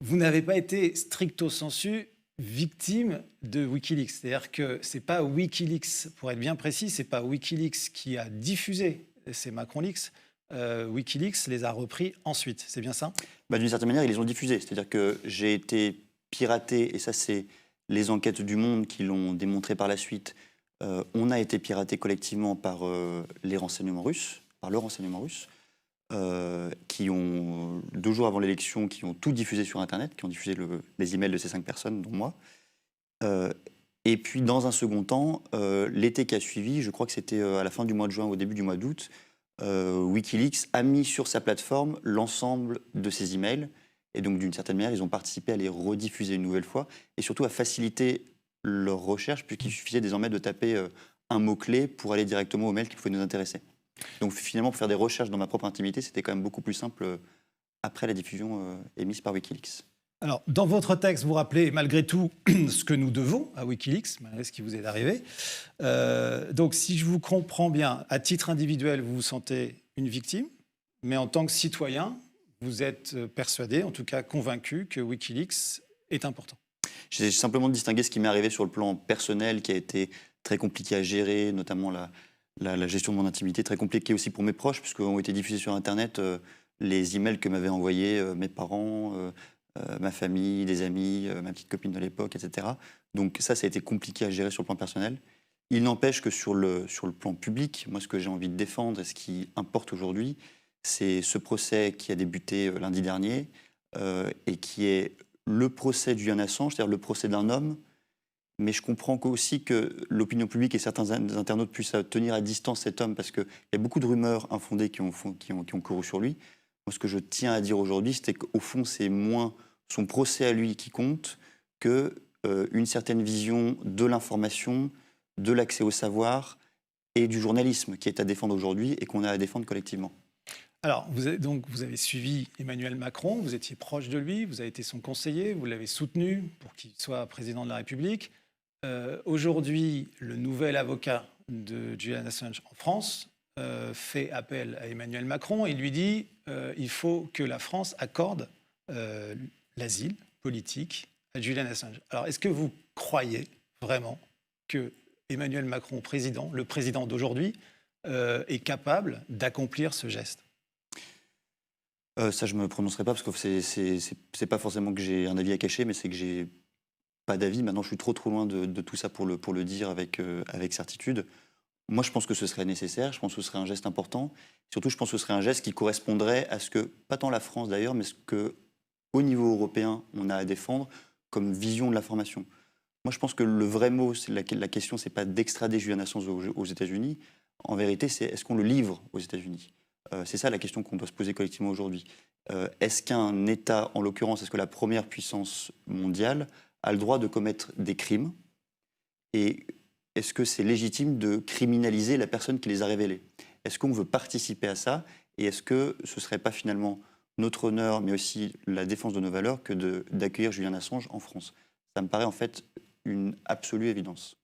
vous n'avez pas été stricto sensu victime de Wikileaks. C'est-à-dire que c'est pas Wikileaks, pour être bien précis, c'est pas Wikileaks qui a diffusé ces Macron-Leaks. Wikileaks les a repris ensuite. C'est bien ça? D'une certaine manière, ils les ont diffusés. C'est-à-dire que j'ai été piraté, et ça, c'est les enquêtes du Monde qui l'ont démontré par la suite. On a été piraté collectivement par les renseignements russes, par le renseignement russe, qui ont, 2 jours avant l'élection, qui ont tout diffusé sur Internet, qui ont diffusé les emails de ces 5 personnes, dont moi. Et puis, dans un second temps, l'été qui a suivi, je crois que c'était à la fin du mois de juin, au début du mois d'août, Wikileaks a mis sur sa plateforme l'ensemble de ces emails. Et donc, d'une certaine manière, ils ont participé à les rediffuser une nouvelle fois et surtout à faciliter leur recherche, puisqu'il suffisait désormais de taper un mot-clé pour aller directement aux mails qui pouvaient nous intéresser. Donc, finalement, pour faire des recherches dans ma propre intimité, c'était quand même beaucoup plus simple après la diffusion émise par Wikileaks. Alors, dans votre texte, vous rappelez malgré tout ce que nous devons à Wikileaks, malgré ce qui vous est arrivé. Donc, si je vous comprends bien, à titre individuel, vous vous sentez une victime, mais en tant que citoyen, vous êtes persuadé, en tout cas convaincu, que Wikileaks est important. J'ai simplement distingué ce qui m'est arrivé sur le plan personnel, qui a été très compliqué à gérer, notamment la gestion de mon intimité, très compliqué aussi pour mes proches, puisqu'ont été diffusés sur Internet les emails que m'avaient envoyés mes parents, ma famille, des amis, ma petite copine de l'époque, etc. Donc ça a été compliqué à gérer sur le plan personnel. Il n'empêche que sur le plan public, moi ce que j'ai envie de défendre et ce qui importe aujourd'hui, c'est ce procès qui a débuté lundi dernier et qui est le procès de Julian Assange, c'est-à-dire le procès d'un homme. Mais je comprends aussi que l'opinion publique et certains internautes puissent tenir à distance cet homme parce qu'il y a beaucoup de rumeurs infondées qui ont couru sur lui. Moi, ce que je tiens à dire aujourd'hui, c'est qu'au fond, c'est moins son procès à lui qui compte que une certaine vision de l'information, de l'accès au savoir et du journalisme qui est à défendre aujourd'hui et qu'on a à défendre collectivement. Alors, vous avez suivi Emmanuel Macron, vous étiez proche de lui, vous avez été son conseiller, vous l'avez soutenu pour qu'il soit président de la République. Aujourd'hui, le nouvel avocat de Julian Assange en France fait appel à Emmanuel Macron et lui dit il faut que la France accorde l'asile politique à Julian Assange. Alors, est-ce que vous croyez vraiment que Emmanuel Macron, le président d'aujourd'hui, est capable d'accomplir ce geste? Ça, je ne me prononcerai pas parce que c'est pas forcément que j'ai un avis à cacher, mais c'est que j'ai pas d'avis. Maintenant, je suis trop loin de tout ça pour le dire avec certitude. Moi, je pense que ce serait nécessaire, je pense que ce serait un geste important. Surtout, je pense que ce serait un geste qui correspondrait à ce que, pas tant la France d'ailleurs, mais ce qu'au niveau européen, on a à défendre comme vision de l'information. Moi, je pense que le vrai mot, la question, c'est pas d'extrader Julian Assange aux États-Unis. En vérité, c'est est-ce qu'on le livre aux États-Unis? C'est ça la question qu'on doit se poser collectivement aujourd'hui. Est-ce qu'un État, en l'occurrence, est-ce que la première puissance mondiale a le droit de commettre des crimes? Et est-ce que c'est légitime de criminaliser la personne qui les a révélés? Est-ce qu'on veut participer à ça? Et est-ce que ce ne serait pas finalement notre honneur, mais aussi la défense de nos valeurs, que d'accueillir Julian Assange en France? Ça me paraît en fait une absolue évidence.